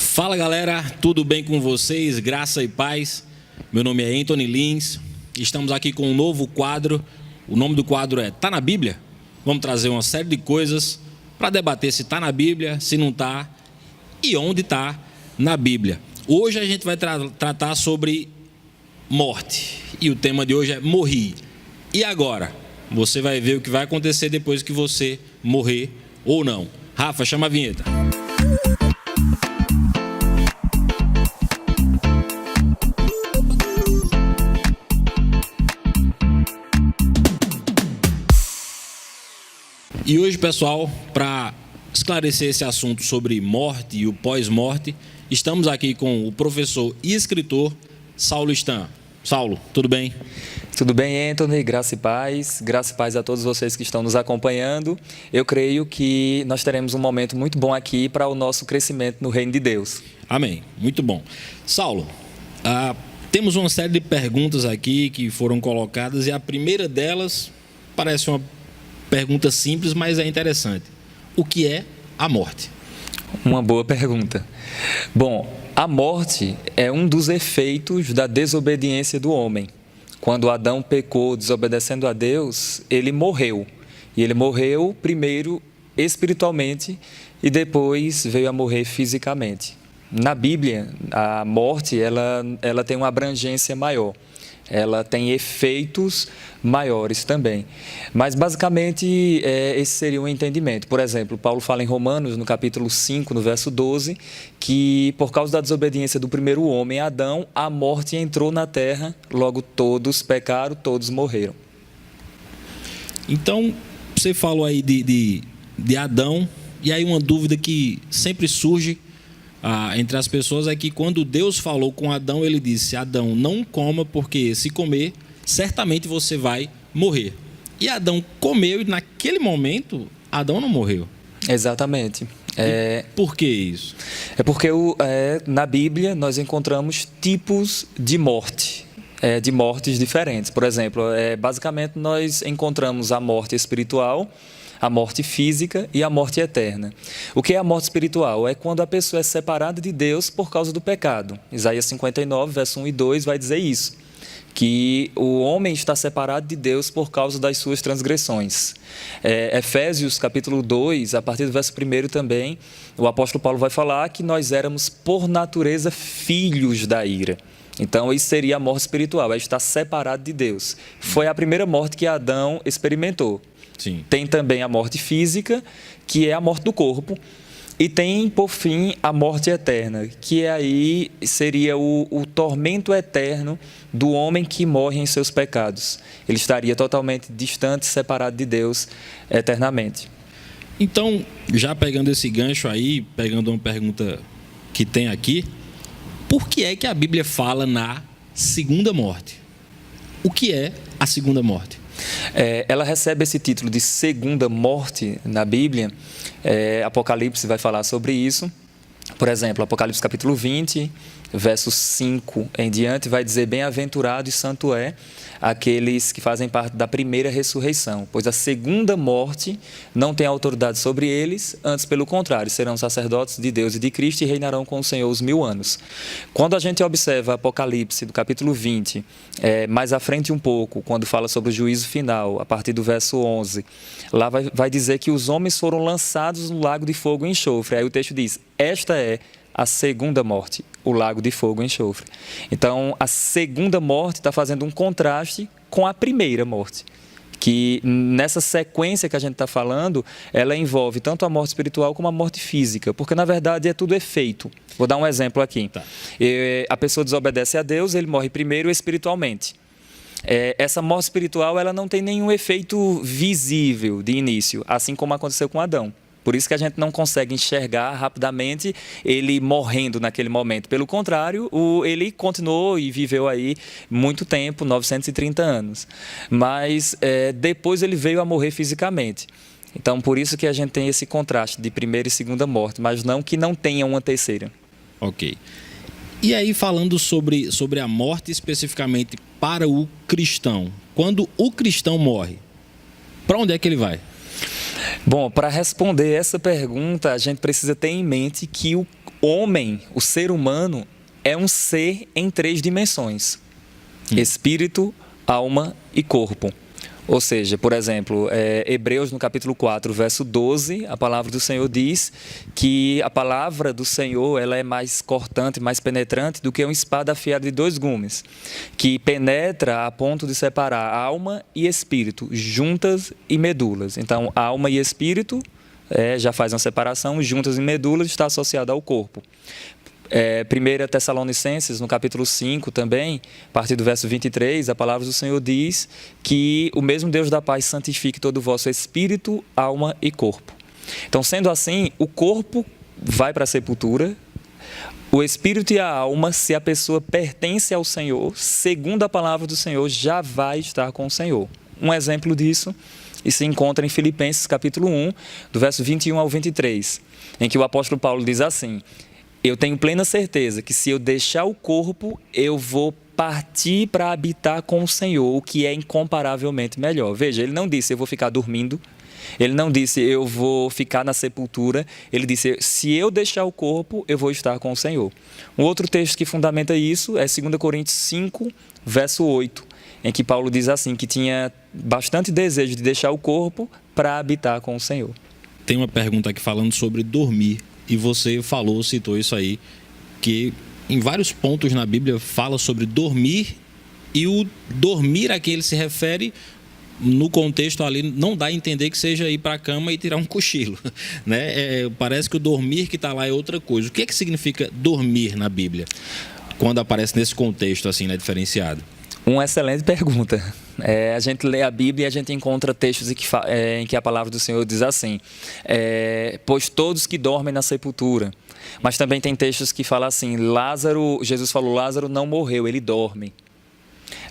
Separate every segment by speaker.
Speaker 1: Fala galera, tudo bem com vocês? Graça e paz. Meu nome é Anthony Lins. Estamos aqui com um novo quadro. O nome do quadro é Tá na Bíblia? Vamos trazer uma série de coisas para debater se está na Bíblia, se não está e onde está na Bíblia. Hoje a gente vai tratar sobre morte. E o tema de hoje é morri. E agora? Você vai ver o que vai acontecer depois que você morrer ou não. Rafa, chama a vinheta. E hoje, pessoal, para esclarecer esse assunto sobre morte e o pós-morte, estamos aqui com o professor e escritor Saulo Stan. Saulo, tudo bem?
Speaker 2: Tudo bem, Anthony? Graça e paz. Graça e paz a todos vocês que estão nos acompanhando. Eu creio que nós teremos um momento muito bom aqui para o nosso crescimento no reino de Deus.
Speaker 1: Amém. Muito bom. Saulo, temos uma série de perguntas aqui que foram colocadas e a primeira delas parece uma pergunta simples, mas é interessante. O que é a morte?
Speaker 2: Uma boa pergunta. Bom, a morte é um dos efeitos da desobediência do homem. Quando Adão pecou desobedecendo a Deus, ele morreu. E ele morreu primeiro espiritualmente e depois veio a morrer fisicamente. Na Bíblia, a morte ela tem uma abrangência maior. Ela tem efeitos maiores também. Mas, basicamente, esse seria um entendimento. Por exemplo, Paulo fala em Romanos, no capítulo 5, no verso 12, que por causa da desobediência do primeiro homem, Adão, a morte entrou na terra, logo todos pecaram, todos morreram.
Speaker 1: Então, você falou aí de Adão, e aí uma dúvida que sempre surge entre as pessoas é que quando Deus falou com Adão, ele disse: Adão, não coma, porque se comer, certamente você vai morrer. E Adão comeu e naquele momento, Adão não morreu.
Speaker 2: Exatamente.
Speaker 1: Por que isso?
Speaker 2: É porque na Bíblia nós encontramos tipos de morte. De mortes diferentes. Por exemplo, basicamente nós encontramos a morte espiritual, a morte física e a morte eterna. O que é a morte espiritual? É quando a pessoa é separada de Deus por causa do pecado. Isaías 59, verso 1 e 2 vai dizer isso, que o homem está separado de Deus por causa das suas transgressões. Efésios capítulo 2, a partir do verso 1 também, o apóstolo Paulo vai falar que nós éramos por natureza filhos da ira. Então, isso seria a morte espiritual, é estar separado de Deus. Foi a primeira morte que Adão experimentou.
Speaker 1: Sim.
Speaker 2: Tem também a morte física, que é a morte do corpo, e tem, por fim, a morte eterna, que aí seria o tormento eterno do homem que morre em seus pecados. Ele estaria totalmente distante, separado de Deus eternamente.
Speaker 1: Então, já pegando esse gancho aí, pegando uma pergunta que tem aqui, por que é que a Bíblia fala na segunda morte? O que é a segunda morte?
Speaker 2: Ela recebe esse título de segunda morte na Bíblia. Apocalipse vai falar sobre isso. Por exemplo, Apocalipse capítulo 20, verso 5 em diante, vai dizer: bem-aventurado e santo é aqueles que fazem parte da primeira ressurreição, pois a segunda morte não tem autoridade sobre eles, antes pelo contrário, serão sacerdotes de Deus e de Cristo e reinarão com o Senhor os 1000 anos. Quando a gente observa Apocalipse do capítulo 20, mais à frente um pouco, quando fala sobre o juízo final, a partir do verso 11, lá vai dizer que os homens foram lançados no lago de fogo e enxofre. Aí o texto diz: esta é a segunda morte, o lago de fogo e enxofre. Então, a segunda morte está fazendo um contraste com a primeira morte, que nessa sequência que a gente está falando, ela envolve tanto a morte espiritual como a morte física, porque na verdade é tudo efeito. Vou dar um exemplo aqui. Tá. A pessoa desobedece a Deus, ele morre primeiro espiritualmente. Essa morte espiritual ela não tem nenhum efeito visível de início, assim como aconteceu com Adão. Por isso que a gente não consegue enxergar rapidamente ele morrendo naquele momento. Pelo contrário, ele continuou e viveu aí muito tempo, 930 anos. Mas depois ele veio a morrer fisicamente. Então, por isso que a gente tem esse contraste de primeira e segunda morte, mas não que não tenha uma terceira.
Speaker 1: Ok. E aí, falando sobre a morte especificamente para o cristão. Quando o cristão morre, para onde é que ele vai?
Speaker 2: Bom, para responder essa pergunta, a gente precisa ter em mente que o homem, o ser humano, é um ser em 3 dimensões: espírito, alma e corpo. Ou seja, por exemplo, Hebreus no capítulo 4, verso 12, a palavra do Senhor diz que a palavra do Senhor ela é mais cortante, mais penetrante do que uma espada afiada de 2 gumes, que penetra a ponto de separar alma e espírito, juntas e medulas. Então, alma e espírito já faz uma separação, juntas e medulas está associado ao corpo. 1 Tessalonicenses, no capítulo 5 também, a partir do verso 23, a palavra do Senhor diz que o mesmo Deus da paz santifique todo o vosso espírito, alma e corpo. Então, sendo assim, o corpo vai para a sepultura, o espírito e a alma, se a pessoa pertence ao Senhor, segundo a palavra do Senhor, já vai estar com o Senhor. Um exemplo disso e se encontra em Filipenses capítulo 1, do verso 21 ao 23, em que o apóstolo Paulo diz assim: eu tenho plena certeza que se eu deixar o corpo, eu vou partir para habitar com o Senhor, o que é incomparavelmente melhor. Veja, ele não disse eu vou ficar dormindo, ele não disse eu vou ficar na sepultura, ele disse se eu deixar o corpo, eu vou estar com o Senhor. Um outro texto que fundamenta isso é 2 Coríntios 5, verso 8, em que Paulo diz assim, que tinha bastante desejo de deixar o corpo para habitar com o Senhor.
Speaker 1: Tem uma pergunta aqui falando sobre dormir. E você citou isso aí, que em vários pontos na Bíblia fala sobre dormir, e o dormir a que ele se refere, no contexto ali, não dá a entender que seja ir para a cama e tirar um cochilo, né? Parece que o dormir que está lá é outra coisa. O que é que significa dormir na Bíblia, quando aparece nesse contexto assim, né, diferenciado?
Speaker 2: Uma excelente pergunta. A gente lê a Bíblia e a gente encontra textos em que a palavra do Senhor diz assim, pois todos que dormem na sepultura. Mas também tem textos que falam assim, Jesus falou, Lázaro não morreu, ele dorme.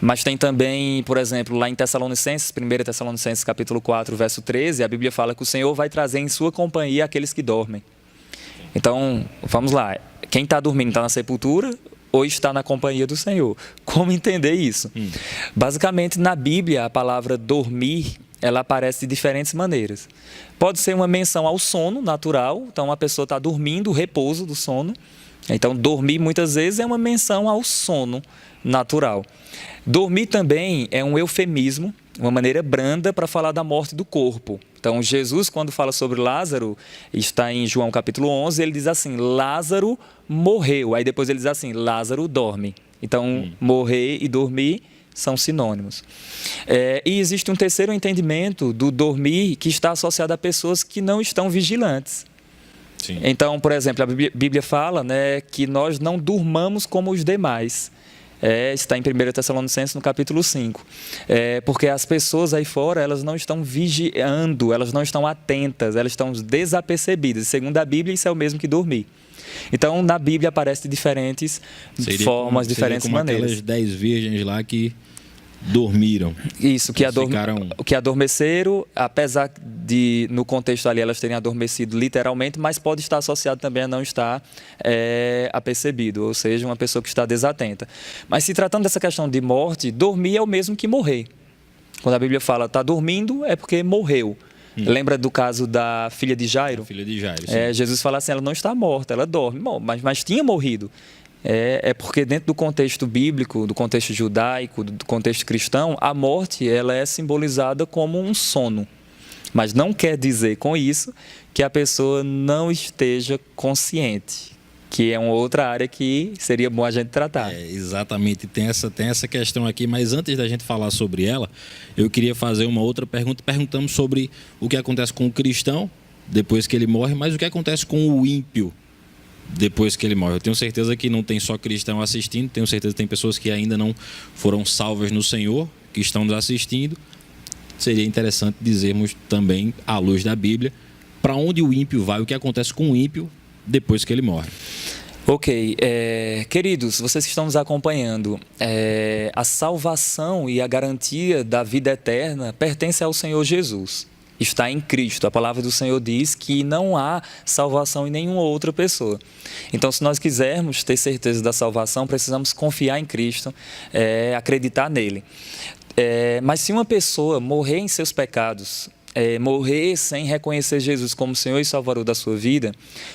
Speaker 2: Mas tem também, por exemplo, lá em Tessalonicenses, 1 Tessalonicenses capítulo 4, verso 13, a Bíblia fala que o Senhor vai trazer em sua companhia aqueles que dormem. Então, vamos lá, quem está dormindo está na sepultura ou está na companhia do Senhor? Como entender isso? Basicamente, na Bíblia, a palavra dormir, ela aparece de diferentes maneiras. Pode ser uma menção ao sono natural, então a pessoa está dormindo, o repouso do sono. Então, dormir muitas vezes é uma menção ao sono natural. Dormir também é um eufemismo, uma maneira branda para falar da morte do corpo. Então, Jesus, quando fala sobre Lázaro, está em João capítulo 11, ele diz assim, Lázaro morreu. Aí depois ele diz assim, Lázaro dorme. Então, morrer e dormir são sinônimos. E existe um terceiro entendimento do dormir que está associado a pessoas que não estão vigilantes.
Speaker 1: Sim.
Speaker 2: Então, por exemplo, a Bíblia fala, né, que nós não durmamos como os demais. Está em 1 Tessalonicenses, no capítulo 5. Porque as pessoas aí fora, elas não estão vigiando, elas não estão atentas, elas estão desapercebidas. Segundo a Bíblia, isso é o mesmo que dormir. Então, na Bíblia aparece de diferentes formas, diferentes maneiras.
Speaker 1: Aquelas 10 virgens lá que dormiram.
Speaker 2: Isso, que adormeceram, apesar de, no contexto ali, elas terem adormecido literalmente, mas pode estar associado também a não estar apercebido, ou seja, uma pessoa que está desatenta. Mas se tratando dessa questão de morte, dormir é o mesmo que morrer. Quando a Bíblia fala está dormindo, é porque morreu. Lembra do caso da filha de Jairo?
Speaker 1: Filha de Jairo, sim.
Speaker 2: Jesus fala assim, ela não está morta, ela dorme, mas tinha morrido. Porque dentro do contexto bíblico, do contexto judaico, do contexto cristão, a morte ela é simbolizada como um sono. Mas não quer dizer com isso que a pessoa não esteja consciente, que é uma outra área que seria bom a gente tratar.
Speaker 1: Exatamente, tem essa questão aqui, mas antes da gente falar sobre ela, eu queria fazer uma outra pergunta. Perguntamos sobre o que acontece com o cristão depois que ele morre, mas o que acontece com o ímpio depois que ele morre? Eu tenho certeza que não tem só cristão assistindo, tenho certeza que tem pessoas que ainda não foram salvas no Senhor, que estão nos assistindo. Seria interessante dizermos também, à luz da Bíblia, para onde o ímpio vai, o que acontece com o ímpio depois que ele morre.
Speaker 2: Ok, queridos, vocês que estão nos acompanhando, a salvação e a garantia da vida eterna pertence ao Senhor Jesus. Está em Cristo. A palavra do Senhor diz que não há salvação em nenhuma outra pessoa. Então, se nós quisermos ter certeza da salvação, precisamos confiar em Cristo, acreditar nele. Mas se uma pessoa morrer em seus pecados, morrer sem reconhecer Jesus como Senhor e Salvador da sua vida,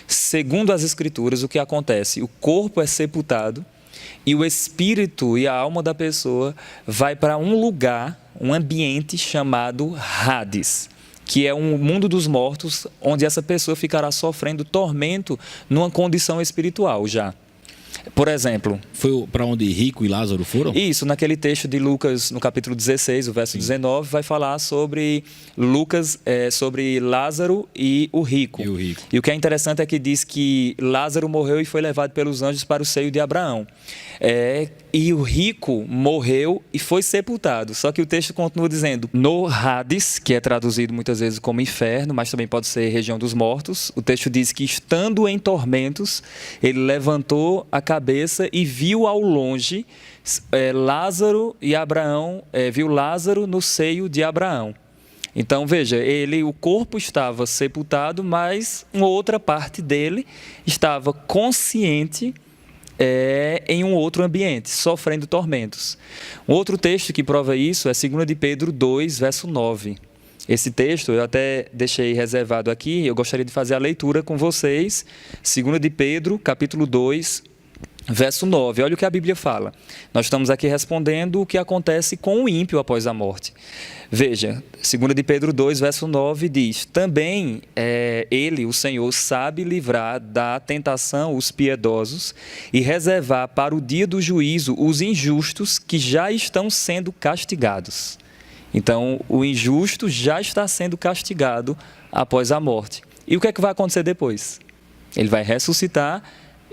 Speaker 2: segundo as Escrituras, o que acontece? O corpo é sepultado e o espírito e a alma da pessoa vai para um lugar, um ambiente chamado Hades, que é um mundo dos mortos, onde essa pessoa ficará sofrendo tormento numa condição espiritual já. Por exemplo...
Speaker 1: Foi para onde Rico e Lázaro foram?
Speaker 2: Isso, naquele texto de Lucas, no capítulo 16, o verso 19, vai falar sobre sobre Lázaro e o rico. E o que é interessante é que diz que Lázaro morreu e foi levado pelos anjos para o seio de Abraão. E o rico morreu e foi sepultado. Só que o texto continua dizendo, no Hades, que é traduzido muitas vezes como inferno, mas também pode ser região dos mortos, o texto diz que, estando em tormentos, ele levantou a cabeça e viu ao longe Lázaro e Abraão, viu Lázaro no seio de Abraão. Então, veja, o corpo estava sepultado, mas uma outra parte dele estava consciente em um outro ambiente, sofrendo tormentos. Um outro texto que prova isso é 2 de Pedro 2, verso 9. Esse texto eu até deixei reservado aqui, eu gostaria de fazer a leitura com vocês. 2 de Pedro, capítulo 2, verso 9. Olha o que a Bíblia fala. Nós estamos aqui respondendo o que acontece com o ímpio após a morte. Veja, 2 de Pedro 2, verso 9 diz, também ele, o Senhor, sabe livrar da tentação os piedosos e reservar para o dia do juízo os injustos que já estão sendo castigados. Então, o injusto já está sendo castigado após a morte. E o que é que vai acontecer depois? Ele vai ressuscitar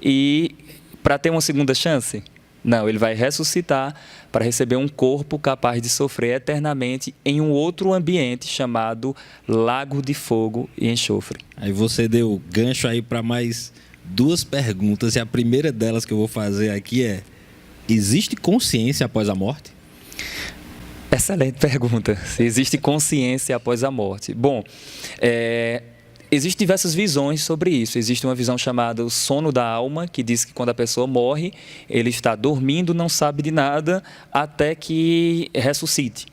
Speaker 2: e, para ter uma segunda chance? Não, ele vai ressuscitar para receber um corpo capaz de sofrer eternamente em um outro ambiente chamado lago de fogo e enxofre.
Speaker 1: Aí você deu gancho aí para mais duas perguntas, e a primeira delas que eu vou fazer aqui é: existe consciência após a morte?
Speaker 2: Excelente pergunta. Se existe consciência após a morte. Bom, existem diversas visões sobre isso. Existe uma visão chamada o sono da alma, que diz que quando a pessoa morre, ele está dormindo, não sabe de nada, até que ressuscite.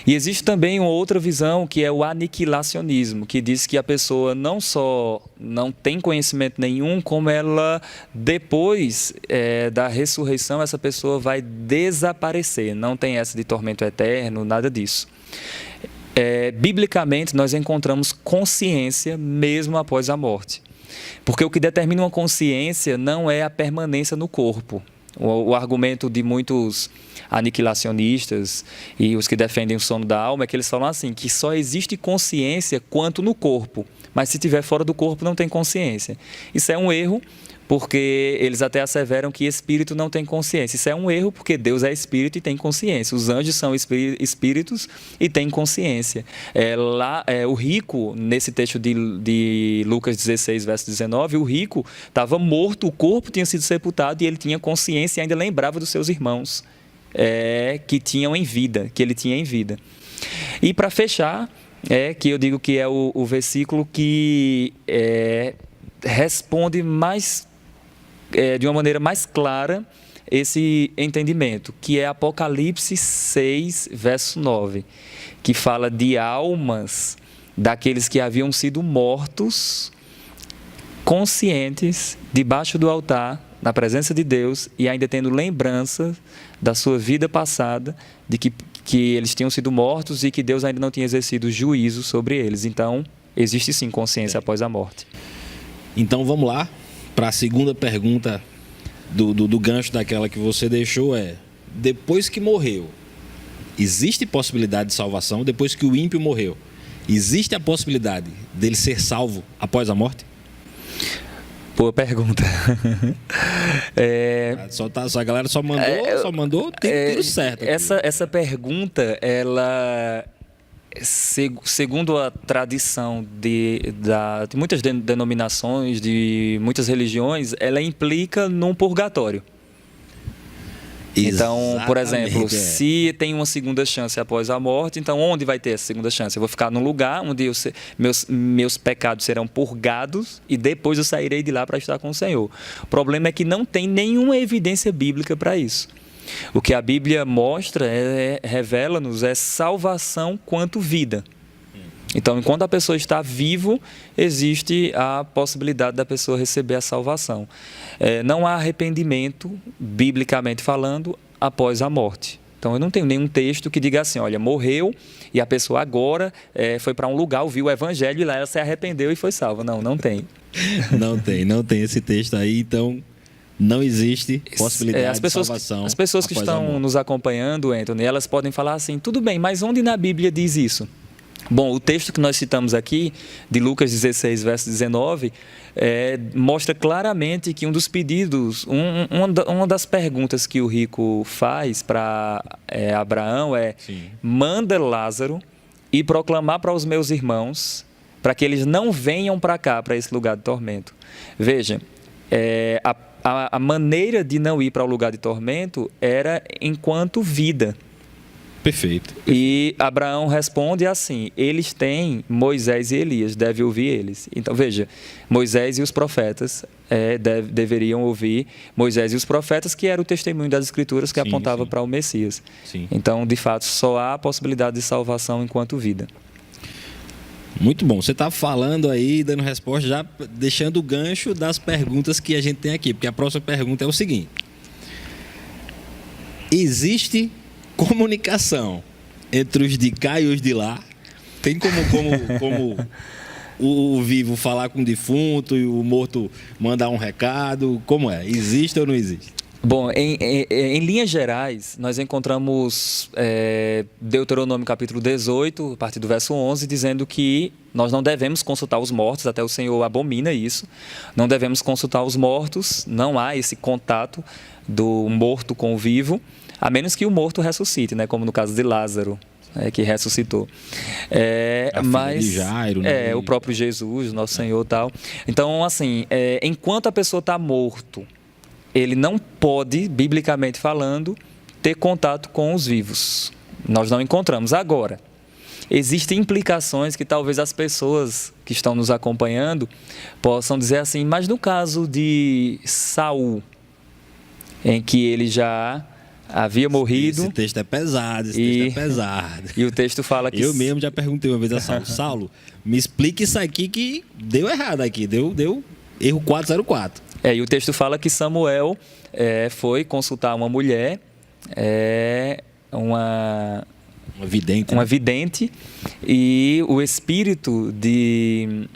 Speaker 2: E existe também uma outra visão, que é o aniquilacionismo, que diz que a pessoa não só não tem conhecimento nenhum, como ela, depois da ressurreição, essa pessoa vai desaparecer. Não tem essa de tormento eterno, nada disso. Biblicamente, nós encontramos consciência mesmo após a morte. Porque o que determina uma consciência não é a permanência no corpo. O argumento de muitos aniquilacionistas e os que defendem o sono da alma é que eles falam assim, que só existe consciência quanto no corpo, mas se estiver fora do corpo não tem consciência. Isso é um erro, porque eles até asseveram que espírito não tem consciência. Isso é um erro, porque Deus é espírito e tem consciência. Os anjos são espíritos e têm consciência. O rico, nesse texto de Lucas 16, verso 19, o rico estava morto, o corpo tinha sido sepultado e ele tinha consciência e ainda lembrava dos seus irmãos que tinham em vida, que ele tinha em vida. E para fechar, que eu digo que é o versículo que responde mais de uma maneira mais clara esse entendimento, que é Apocalipse 6, verso 9, que fala de almas daqueles que haviam sido mortos, conscientes, debaixo do altar, na presença de Deus, e ainda tendo lembrança da sua vida passada, de que eles tinham sido mortos e que Deus ainda não tinha exercido juízo sobre eles. Então, existe sim consciência após a morte.
Speaker 1: Então vamos lá para a segunda pergunta do gancho daquela que você deixou, depois que morreu, existe possibilidade de salvação? Depois que o ímpio morreu, existe a possibilidade dele ser salvo após a morte?
Speaker 2: Boa pergunta.
Speaker 1: A galera só mandou tem tudo certo aqui.
Speaker 2: Essa pergunta, ela... Segundo a tradição de muitas denominações, de muitas religiões, ela implica num purgatório. Então, por exemplo, se tem uma segunda chance após a morte, então onde vai ter essa segunda chance? Eu vou ficar num lugar onde meus pecados serão purgados e depois eu sairei de lá para estar com o Senhor. O problema é que não tem nenhuma evidência bíblica para isso. O que a Bíblia mostra, revela-nos, é salvação quanto vida. Então, enquanto a pessoa está vivo, existe a possibilidade da pessoa receber a salvação. Não há arrependimento, biblicamente falando, após a morte. Então, eu não tenho nenhum texto que diga assim, olha, morreu e a pessoa agora foi para um lugar, ouviu o evangelho e lá ela se arrependeu e foi salva. Não, não tem.
Speaker 1: Não tem esse texto aí, então não existe possibilidade de salvação.
Speaker 2: As pessoas que estão nos acompanhando, Anthony, elas podem falar assim, tudo bem, mas onde na Bíblia diz isso? Bom, o texto que nós citamos aqui, de Lucas 16, verso 19, mostra claramente que um dos pedidos, uma das perguntas que o rico faz para Abraão
Speaker 1: Sim.
Speaker 2: manda Lázaro e proclamar para os meus irmãos, para que eles não venham para cá, para esse lugar de tormento. Veja, a maneira de não ir para o lugar de tormento era enquanto vida.
Speaker 1: Perfeito.
Speaker 2: E Abraão responde assim, eles têm Moisés e Elias, deve ouvir eles. Então, veja, Moisés e os profetas deveriam ouvir Moisés e os profetas, que era o testemunho das Escrituras que apontava para o Messias.
Speaker 1: Sim.
Speaker 2: Então, de fato, só há a possibilidade de salvação enquanto vida.
Speaker 1: Muito bom. Você está falando aí, dando resposta, já deixando o gancho das perguntas que a gente tem aqui, porque a próxima pergunta é o seguinte. Existe comunicação entre os de cá e os de lá? Tem como o vivo falar com o defunto e o morto mandar um recado? Como é? Existe ou não existe?
Speaker 2: Bom, em linhas gerais, nós encontramos Deuteronômio capítulo 18, a partir do verso 11, dizendo que nós não devemos consultar os mortos, até o Senhor abomina isso, não devemos consultar os mortos, não há esse contato do morto com o vivo, a menos que o morto ressuscite, né? Como no caso de Lázaro, que ressuscitou.
Speaker 1: Filha de Jairo, né?
Speaker 2: O próprio Jesus, nosso Senhor e tal. Então, assim, enquanto a pessoa está morto, ele não pode, biblicamente falando, ter contato com os vivos. Nós não encontramos. Agora, existem implicações que talvez as pessoas que estão nos acompanhando possam dizer assim, mas no caso de Saul, em que ele já havia morrido...
Speaker 1: Esse texto é pesado, texto é pesado.
Speaker 2: E o texto fala que...
Speaker 1: Eu mesmo já perguntei uma vez a Saulo, Saulo, me explique isso aqui que deu errado aqui, deu erro 404.
Speaker 2: E o texto fala que Samuel foi consultar uma mulher, uma
Speaker 1: vidente,
Speaker 2: uma vidente, e o espírito de...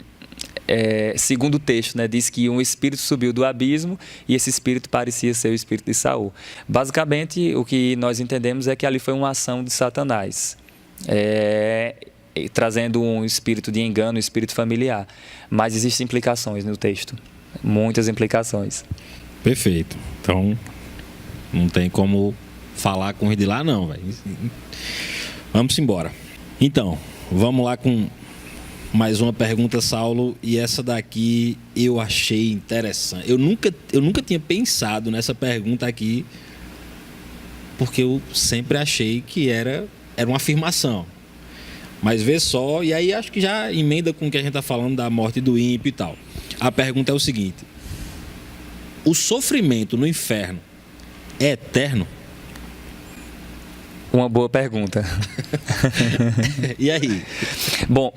Speaker 2: segundo o texto, né, diz que um espírito subiu do abismo e esse espírito parecia ser o espírito de Saul. Basicamente, o que nós entendemos é que ali foi uma ação de Satanás, trazendo um espírito de engano, um espírito familiar. Mas existem implicações no texto, muitas implicações.
Speaker 1: Perfeito. Então, não tem como falar com os de lá, não, velho. Vamos embora. Então, vamos lá com mais uma pergunta, Saulo, e essa daqui eu achei interessante. Eu nunca tinha pensado nessa pergunta aqui, porque eu sempre achei que era uma afirmação. Mas vê só, e aí acho que já emenda com o que a gente está falando da morte do ímpio e tal. A pergunta é o seguinte: o sofrimento no inferno é eterno?
Speaker 2: Uma boa pergunta.
Speaker 1: E aí?
Speaker 2: Bom,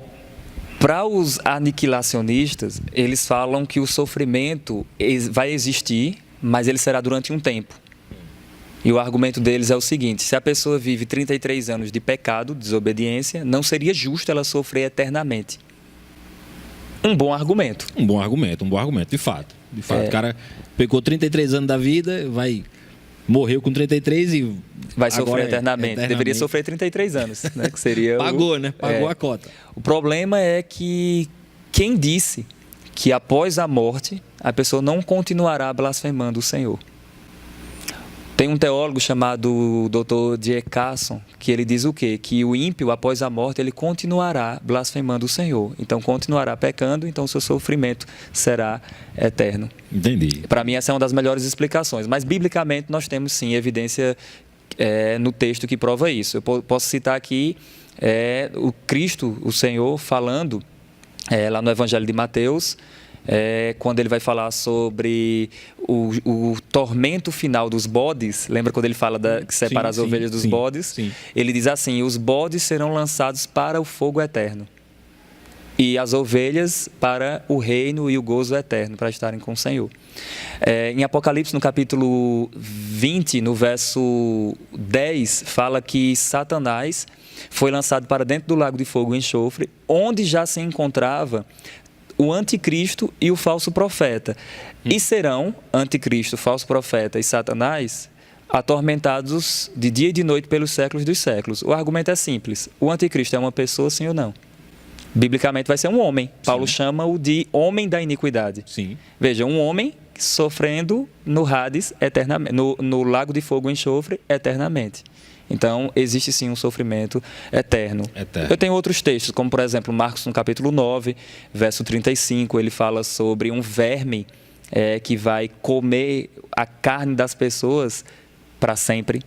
Speaker 2: para os aniquilacionistas, eles falam que o sofrimento vai existir, mas ele será durante um tempo. E o argumento deles é o seguinte: se a pessoa vive 33 anos de pecado, desobediência, não seria justo ela sofrer eternamente. Um bom argumento.
Speaker 1: Um bom argumento, de fato. De fato, o cara pecou 33 anos da vida, morreu com 33 e
Speaker 2: vai sofrer eternamente. Deveria sofrer 33 anos, né? Que seria
Speaker 1: Pagou, né? Pagou a cota.
Speaker 2: O problema é que quem disse que após a morte a pessoa não continuará blasfemando o Senhor? Tem um teólogo chamado Dr. D. Carson, que ele diz o quê? Que o ímpio, após a morte, ele continuará blasfemando o Senhor. Então, continuará pecando, então seu sofrimento será eterno.
Speaker 1: Entendi.
Speaker 2: Para mim, essa é uma das melhores explicações. Mas, biblicamente, nós temos, sim, evidência no texto que prova isso. Eu posso citar aqui o Cristo, o Senhor, falando lá no Evangelho de Mateus, quando ele vai falar sobre o tormento final dos bodes. Lembra quando ele fala que separa as ovelhas dos bodes?
Speaker 1: Sim.
Speaker 2: Ele diz assim: os bodes serão lançados para o fogo eterno. e as ovelhas para o reino e o gozo eterno, para estarem com o Senhor. Em Apocalipse, no capítulo 20, no verso 10, fala que Satanás foi lançado para dentro do lago de fogo e enxofre, onde já se encontrava o anticristo e o falso profeta. E serão anticristo, falso profeta e Satanás atormentados de dia e de noite pelos séculos dos séculos. O argumento é simples. O anticristo é uma pessoa, sim ou não? Biblicamente vai ser um homem. Paulo chama-o de homem da iniquidade.
Speaker 1: Sim.
Speaker 2: Veja, um homem sofrendo no Hades eternamente, no lago de fogo e enxofre eternamente. Então, existe sim um sofrimento eterno. Eu tenho outros textos, como por exemplo, Marcos no capítulo 9, verso 35, ele fala sobre um verme que vai comer a carne das pessoas para sempre.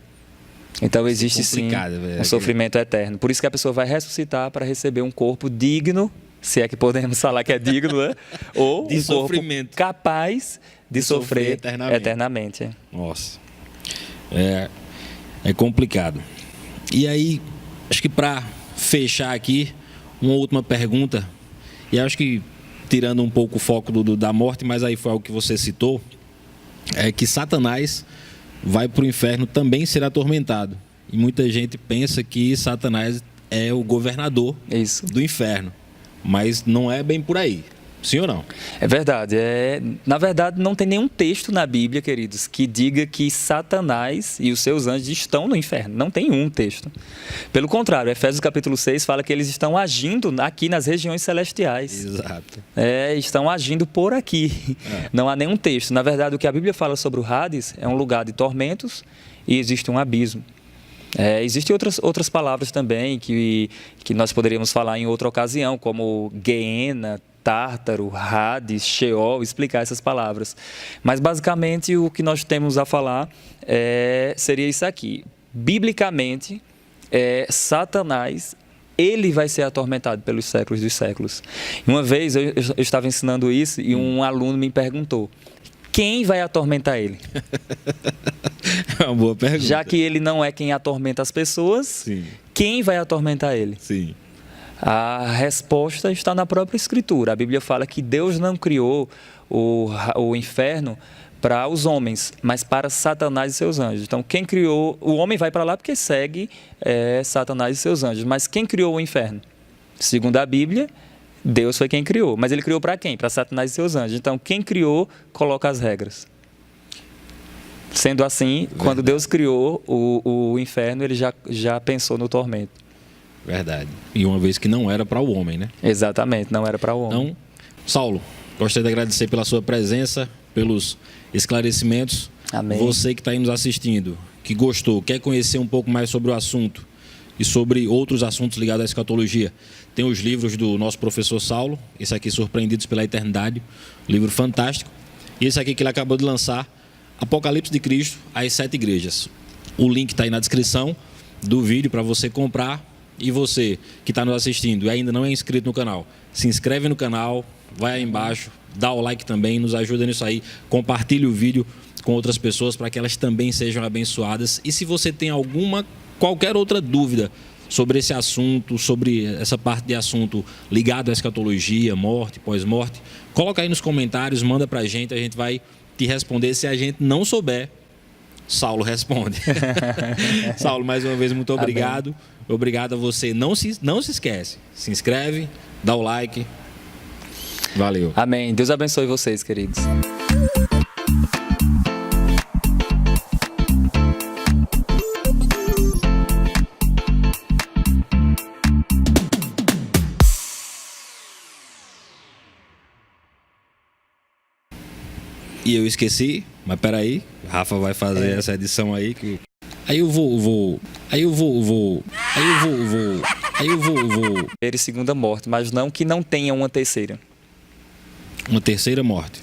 Speaker 2: Então, existe sim um sofrimento eterno. Por isso que a pessoa vai ressuscitar para receber um corpo digno, se é que podemos falar que é digno, né? Ou
Speaker 1: de
Speaker 2: um corpo capaz de sofrer eternamente.
Speaker 1: Nossa. É complicado. E aí, acho que para fechar aqui, uma última pergunta, e acho que tirando um pouco o foco da morte, mas aí foi algo que você citou, é que Satanás vai para o inferno também ser atormentado. E muita gente pensa que Satanás é o governador do inferno, mas não é bem por aí. Sim ou não?
Speaker 2: É verdade. Na verdade, não tem nenhum texto na Bíblia, queridos, que diga que Satanás e os seus anjos estão no inferno. Não tem um texto. Pelo contrário, Efésios capítulo 6 fala que eles estão agindo aqui nas regiões celestiais.
Speaker 1: Exato.
Speaker 2: Estão agindo por aqui. Não há nenhum texto. Na verdade, o que a Bíblia fala sobre o Hades é um lugar de tormentos e existe um abismo. Existem outras palavras também que nós poderíamos falar em outra ocasião, como Geena, Tártaro, Hades, Sheol, explicar essas palavras. Mas, basicamente, o que nós temos a falar seria isso aqui. Biblicamente, Satanás, ele vai ser atormentado pelos séculos dos séculos. Uma vez, eu estava ensinando isso e um aluno me perguntou, quem vai atormentar ele?
Speaker 1: É uma boa pergunta.
Speaker 2: Já que ele não é quem atormenta as pessoas,
Speaker 1: sim,
Speaker 2: quem vai atormentar ele?
Speaker 1: Sim.
Speaker 2: A resposta está na própria Escritura. A Bíblia fala que Deus não criou o inferno para os homens, mas para Satanás e seus anjos. Então, quem criou... O homem vai para lá porque segue Satanás e seus anjos. Mas quem criou o inferno? Segundo a Bíblia, Deus foi quem criou. Mas ele criou para quem? Para Satanás e seus anjos. Então, quem criou, coloca as regras. Sendo assim, quando Deus criou o inferno, ele já pensou no tormento.
Speaker 1: Verdade. E uma vez que não era para o homem, né?
Speaker 2: Exatamente, não era para o homem.
Speaker 1: Então, Saulo, gostaria de agradecer pela sua presença, pelos esclarecimentos.
Speaker 2: Amém.
Speaker 1: Você que está aí nos assistindo, que gostou, quer conhecer um pouco mais sobre o assunto e sobre outros assuntos ligados à escatologia, tem os livros do nosso professor Saulo, esse aqui, Surpreendidos pela Eternidade, um livro fantástico. E esse aqui que ele acabou de lançar, Apocalipse de Cristo, às 7 igrejas. O link está aí na descrição do vídeo para você comprar. E você que está nos assistindo e ainda não é inscrito no canal, se inscreve no canal, vai aí embaixo, dá o like também, nos ajuda nisso aí, compartilhe o vídeo com outras pessoas para que elas também sejam abençoadas. E se você tem qualquer outra dúvida sobre esse assunto, sobre essa parte de assunto ligado à escatologia, morte, pós-morte, coloca aí nos comentários, manda para a gente vai te responder. Se a gente não souber, Saulo responde. Saulo, mais uma vez, muito obrigado. Amém. Obrigado a você. Não se esquece. Se inscreve, dá o like. Valeu.
Speaker 2: Amém. Deus abençoe vocês, queridos.
Speaker 1: E eu esqueci, mas peraí, Rafa vai fazer essa edição aí que... Aí eu vou.
Speaker 2: Segunda morte, mas não que não tenha uma terceira.
Speaker 1: Uma terceira morte.